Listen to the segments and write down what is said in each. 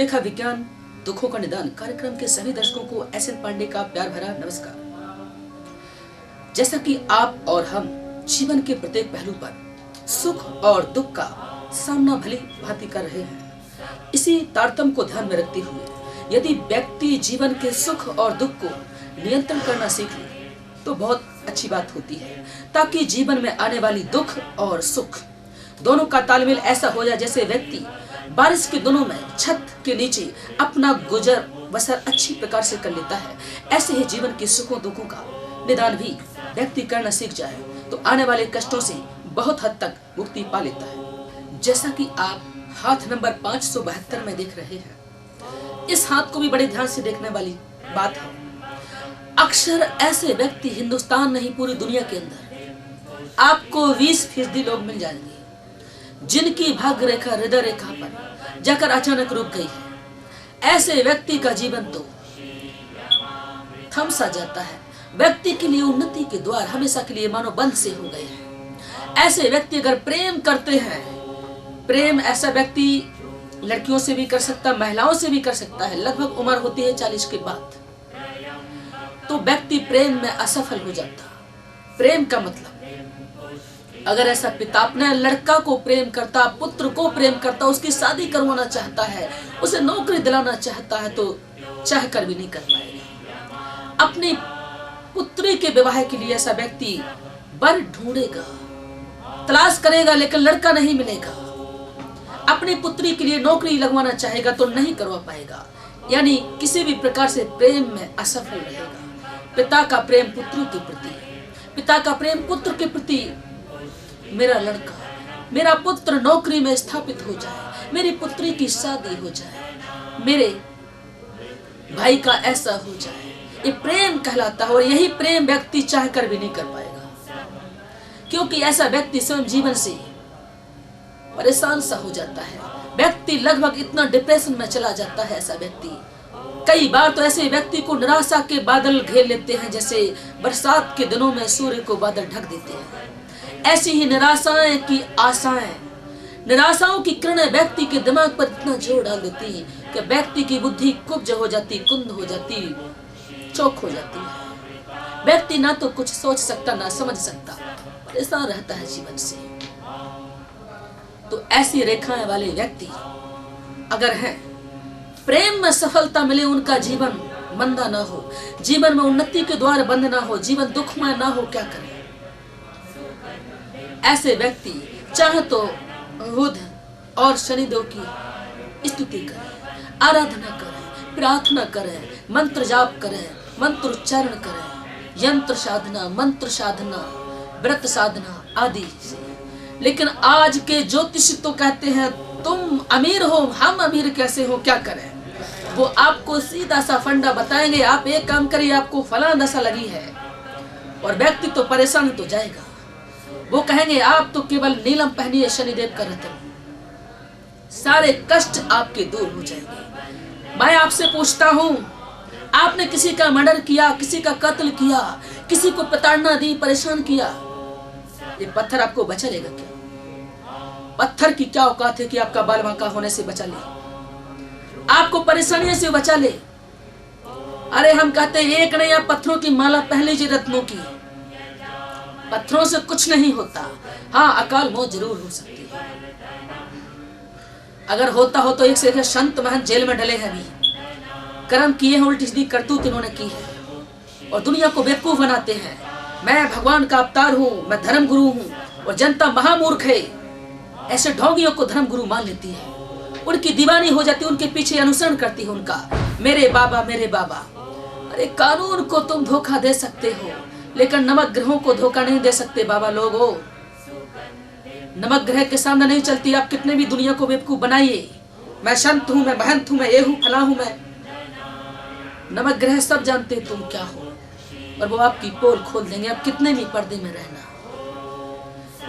देखा विज्ञान दुखों का निदान कार्यक्रम के सभी दर्शकों को एस एन पांडे का प्यार भरा नमस्कार। जैसा कि आप और हम जीवन के प्रत्येक पहलू पर सुख और दुख का सामना भली भांति कर रहे हैं, इसी तारतम्य को ध्यान में रखते हुए यदि व्यक्ति जीवन के सुख और दुख को नियंत्रण करना सीख ले तो बहुत अच्छी बात होती है, ताकि जीवन में आने वाली दुख और सुख दोनों का तालमेल ऐसा हो जाए जैसे व्यक्ति बारिश के दिनों में छत के नीचे अपना गुजर बसर अच्छी प्रकार से कर लेता है। ऐसे ही जीवन के सुखों दुखों का निदान भी व्यक्ति करना सीख जाए तो आने वाले कष्टों से बहुत हद तक मुक्ति पा लेता है। जैसा कि आप हाथ नंबर 572 में देख रहे हैं, इस हाथ को भी बड़े ध्यान से देखने वाली बात है। अक्सर ऐसे व्यक्ति हिंदुस्तान नहीं पूरी दुनिया के अंदर आपको 20% लोग मिल जाएंगे जिनकी भाग्य रेखा हृदय रेखा पर जाकर अचानक रुक गई है। ऐसे व्यक्ति का जीवन तो थम सा जाता है। व्यक्ति के लिए उन्नति के द्वार हमेशा के लिए मानो बंद से हो गए हैं। ऐसे व्यक्ति अगर प्रेम करते हैं, प्रेम ऐसा व्यक्ति लड़कियों से भी कर सकता है, महिलाओं से भी कर सकता है। लगभग उम्र होती है 40 के बाद तो व्यक्ति प्रेम में असफल हो जाता। प्रेम का मतलब अगर ऐसा पिता अपने लड़का को प्रेम करता, पुत्र को प्रेम करता, उसकी शादी करवाना चाहता है, उसे नौकरी दिलाना चाहता है तो चाह कर भी नहीं कर पाएगा। अपनी पुत्री के विवाह के लिए ऐसा व्यक्ति वर ढूंढेगा, तलाश करेगा, लेकिन लड़का नहीं मिलेगा। अपनी पुत्री के लिए नौकरी लगवाना चाहेगा तो नहीं करवा पाएगा, यानी किसी भी प्रकार से प्रेम में असफल रहेगा। पिता का प्रेम पुत्री के प्रति, पिता का प्रेम पुत्र के प्रति, मेरा लड़का मेरा पुत्र नौकरी में स्थापित हो जाए, मेरी पुत्री की शादी हो जाए, मेरे भाई का ऐसा हो जाए, ये प्रेम कहलाता है। और यही प्रेम व्यक्ति चाह कर भी नहीं कर पाएगा, क्योंकि ऐसा व्यक्ति स्वयं जीवन से परेशान सा हो जाता है। व्यक्ति लगभग इतना डिप्रेशन में चला जाता है। ऐसा व्यक्ति कई बार तो ऐसे व्यक्ति को निराशा के बादल घेर लेते हैं, जैसे बरसात के दिनों में सूर्य को बादल ढक देते हैं। ऐसी ही निराशाएं की आशाएं, निराशाओं की किरणें व्यक्ति के दिमाग पर इतना जोर डाल देती हैं कि व्यक्ति की बुद्धि कुब्ज हो जाती, कुंद हो जाती, चौक हो जाती है। व्यक्ति ना तो कुछ सोच सकता ना समझ सकता, परेशान रहता है जीवन से। तो ऐसी रेखाएं वाले व्यक्ति अगर हैं, प्रेम में सफलता मिले, उनका जीवन मंदा ना हो, जीवन में उन्नति के द्वार बंद ना हो, जीवन दुखमय ना हो, क्या करें? ऐसे व्यक्ति चाहे तो बुध और शनिदेव की स्तुति करें, आराधना करें, प्रार्थना करें, मंत्र जाप करें, मंत्र उच्चारण करें, यंत्र साधना, मंत्र साधना, व्रत साधना आदि से। लेकिन आज के ज्योतिषी तो कहते हैं तुम अमीर हो, हम अमीर कैसे हो, क्या करें? वो आपको सीधा सा फंडा बताएंगे, आप एक काम करिए, आपको फलां दशा लगी है, और व्यक्ति तो परेशान तो जाएगा। वो कहेंगे आप तो केवल नीलम पहनिए शनिदेव का रत्न, सारे कष्ट आपके दूर हो जाएंगे। मैं आपसे पूछता हूँ, आपने किसी का मर्डर किया, किसी का कत्ल किया, किसी को प्रताड़ना दी, परेशान किया, ये पत्थर आपको बचा लेगा क्या? पत्थर की क्या औकात है कि आपका बाल बांका होने से बचा ले, आपको परेशानियों से बचा ले? अरे हम कहते हैं एक नहीं, आप पत्थरों की माला पहन लीजिए रत्नों की। पत्थरों से कुछ नहीं होता, हाँ अकाल मौत जरूर हो सकती है। अगर होता हो तो एक से एक संत महंत जेल में डले हैं, भी कर्म किए हैं, उल्टी सीधी करतूत इन्होंने की है और दुनिया को बेवकूफ बनाते हैं। मैं भगवान का अवतार हूँ, मैं धर्म गुरु हूँ, और जनता महामूर्ख है। ऐसे ढोंगियों को धर्म गुरु मान लेती है, उनकी दीवानी हो जाती है, उनके पीछे अनुसरण करती है उनका, मेरे बाबा मेरे बाबा। अरे कानून को तुम धोखा दे सकते हो, लेकिन नमक ग्रहों को धोखा नहीं दे सकते बाबा लोगो। नमक ग्रह के सामने नहीं चलती, आप कितने भी दुनिया को बेवकूफ बनाइए। मैं संत हूं, मैं महंत हूं, मैं ये हूं, फला हूं, मैं। नमक ग्रह सब जानते तुम क्या हो, और वो आपकी पोल खोल देंगे, आप कितने भी पर्दे में रहना।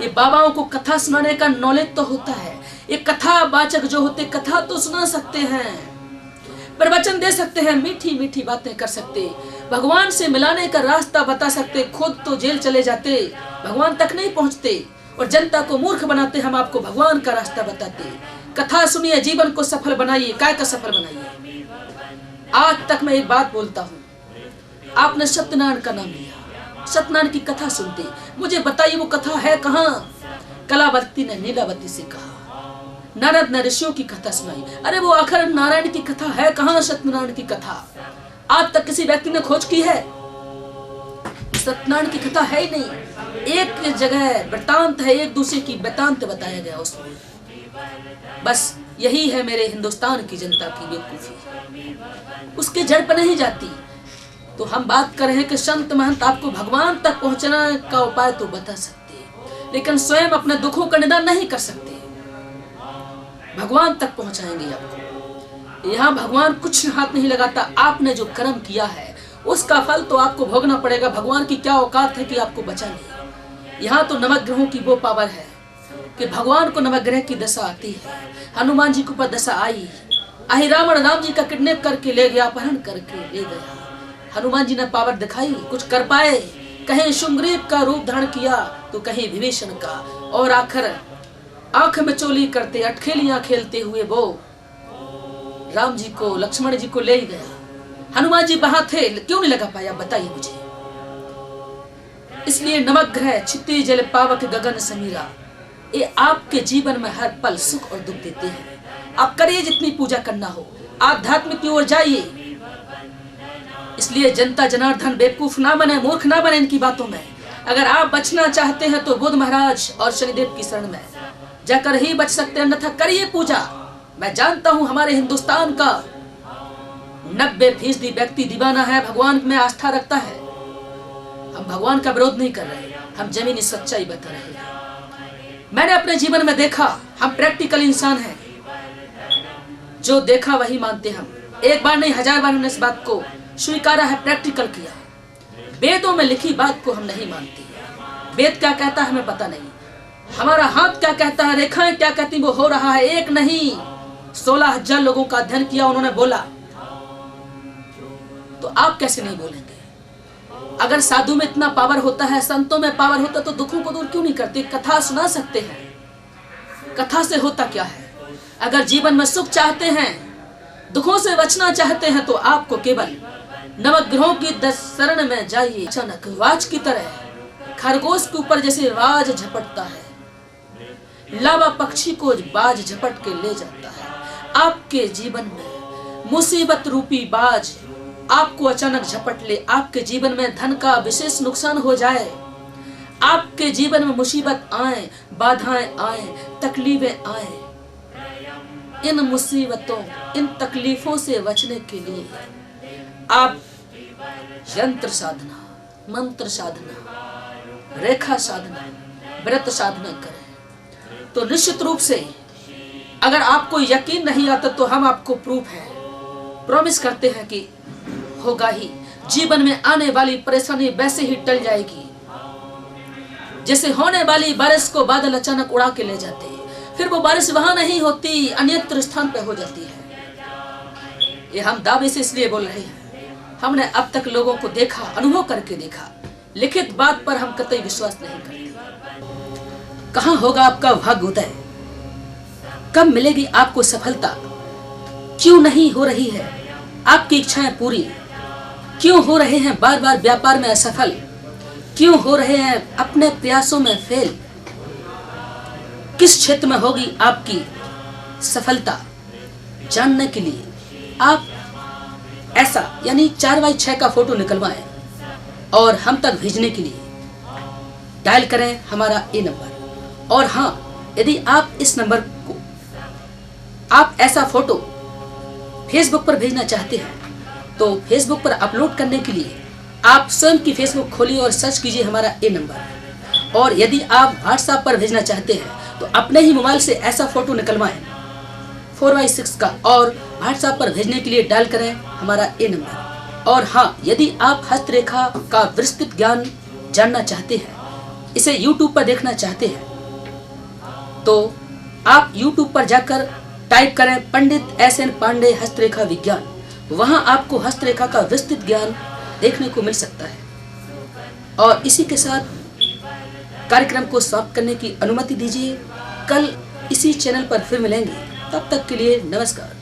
ये बाबाओं को कथा सुनाने का नॉलेज तो होता है, ये कथा वाचक जो होते कथा तो सुना सकते हैं, प्रवचन दे सकते हैं, मीठी मीठी बातें कर सकते, भगवान से मिलाने का रास्ता बता सकते। खुद तो जेल चले जाते, भगवान तक नहीं पहुंचते, और जनता को मूर्ख बनाते, हम आपको भगवान का रास्ता बताते। कथा सुनिए, जीवन को सफल बनाइए। काय का सफल बनाइए? आज तक मैं एक बात बोलता हूँ, आपने सत्यनारायण का नाम लिया, सत्यनारायण की कथा सुनते, मुझे बताइए वो कथा है कहाँ? कलावती ने नीलावती से कहा, नारद ने ऋषियों की कथा सुनाई, अरे वो आखिर नारायण की कथा है कहाँ? सत्यनारायण की कथा आज तक किसी व्यक्ति ने खोज की है? सत्यनारायण की कथा है ही नहीं। एक जगह वृतांत है, एक दूसरे की वृतांत बताया गया उसमें। बस यही है मेरे हिंदुस्तान की जनता की बेवकूफी, उसके जड़ पर नहीं जाती। तो हम बात कर रहे हैं कि संत महंत आपको भगवान तक पहुंचने का उपाय तो बता सकते, लेकिन स्वयं अपने दुखों का निदान नहीं कर सकते। भगवान तक पहुंचाएंगे आपको। यहाँ भगवान कुछ हाथ नहीं लगाता। आपने जो कर्म किया है उसका फल तो आपको भोगना पड़ेगा। भगवान की क्या औकात है कि आपको बचा ले। यहाँ तो नवग्रहों की वो पावर है कि भगवान को नवग्रह की दशा आती है। हनुमान जी के ऊपर दशा आई, रावण राम जी का किडनैप करके ले गया, अपहरण करके ले गया। हनुमान जी ने पावर दिखाई, कुछ कर पाए। कहीं सुग्रीव का रूप धारण किया तो कहीं विभीषण का, और आखिर आंख में चोली करते अटखेलियां खेलते हुए वो राम जी को, लक्ष्मण जी को ले गया। हनुमान जी वहां थे, क्यों नहीं लगा पाया? बताइए मुझे। इसलिए नवग्रह क्षितिज जल पावक गगन समीरा, ये आपके जीवन में हर पल सुख और दुख देते हैं। आप करिए जितनी पूजा करना हो, आध्यात्मिक की ओर जाइए। इसलिए जनता जनार्दन बेवकूफ ना बने, मूर्ख ना बने इनकी बातों में। अगर आप बचना चाहते हैं तो बुद्ध महाराज और शनिदेव की शरण में जाकर ही बच सकते हैं, अन्यथा करिए पूजा। मैं जानता हूं हमारे हिंदुस्तान का 90% व्यक्ति दीवाना है, भगवान में आस्था रखता है। हम भगवान का विरोध नहीं कर रहे, हम जमीनी सच्चाई बता रहे हैं। मैंने अपने जीवन में देखा, हम प्रैक्टिकल इंसान हैं, जो देखा वही मानते हम। एक बार नहीं 1000 बार हमने इस बात को स्वीकारा है, प्रैक्टिकल किया। वेदों में लिखी बात को हम नहीं मानते। वेद क्या कहता है हमें पता नहीं, हमारा हाथ क्या कहता है, रेखाएं क्या कहती वो हो रहा है। एक नहीं 16,000 लोगों का अध्ययन किया, उन्होंने बोला। तो आप कैसे नहीं बोलेंगे? अगर साधु में इतना पावर होता है, संतों में पावर होता, तो दुखों को दूर क्यों नहीं करते? कथा सुना सकते हैं। कथा से होता क्या है? अगर जीवन में सुख चाहते हैं, दुखों से बचना चाहते हैं, तो आपको केवल नवग्रहों की 10 शरण में जाइए। अचानक वाज की तरह खरगोश के ऊपर जैसे वाज झपटता है, लावा पक्षी को बाज झपट के ले जाता है। आपके जीवन में मुसीबत रूपी बाज आपको अचानक झपट ले, आपके जीवन में धन का विशेष नुकसान हो जाए, आपके जीवन में मुसीबत आए, बाधाएं आए, तकलीफें आए। इन मुसीबतों, इन तकलीफों से बचने के लिए आप यंत्र साधना, मंत्र साधना, रेखा साधना, व्रत साधना करें। तो निश्चित रूप से अगर आपको यकीन नहीं आता तो हम आपको प्रूफ है, प्रॉमिस करते हैं कि होगा ही। जीवन में आने वाली परेशानी वैसे ही टल जाएगी जैसे होने वाली बारिश को बादल अचानक उड़ा के ले जाते हैं, फिर वो बारिश वहां नहीं होती, अन्यत्र स्थान पे हो जाती है। ये हम दावे से इसलिए बोल रहे हैं, हमने अब तक लोगों को देखा, अनुभव करके देखा। लिखित बात पर हम कतई विश्वास नहीं करते। कहां होगा आपका भाग्य उदय? कब मिलेगी आपको सफलता? क्यों नहीं हो रही है आपकी इच्छाएं पूरी? क्यों हो रहे हैं बार बार व्यापार में असफल? क्यों हो रहे हैं अपने प्रयासों में फेल? किस क्षेत्र में होगी आपकी सफलता? जानने के लिए आप ऐसा यानी 4x6 का फोटो निकलवाएं और हम तक भेजने के लिए डायल करें हमारा ये नंबर। और हाँ, यदि आप इस नंबर को आप ऐसा फोटो फेसबुक पर भेजना चाहते हैं तो फेसबुक पर अपलोड करने के लिए आप स्वयं की फेसबुक खोलिए और सर्च कीजिए हमारा ये नंबर। और यदि आप व्हाट्सएप पर भेजना चाहते हैं तो अपने ही मोबाइल से ऐसा फोटो निकलवाएं 4x6 का और व्हाट्सएप पर भेजने के लिए डायल करें हमारा ये नंबर। और हाँ, यदि आप हस्तरेखा का विस्तृत ज्ञान जानना चाहते हैं, इसे YouTube पर देखना चाहते हैं, तो आप YouTube पर जाकर टाइप करें पंडित SN पांडे हस्तरेखा विज्ञान। वहां आपको हस्तरेखा का विस्तृत ज्ञान देखने को मिल सकता है। और इसी के साथ कार्यक्रम को समाप्त करने की अनुमति दीजिए। कल इसी चैनल पर फिर मिलेंगे। तब तक के लिए नमस्कार।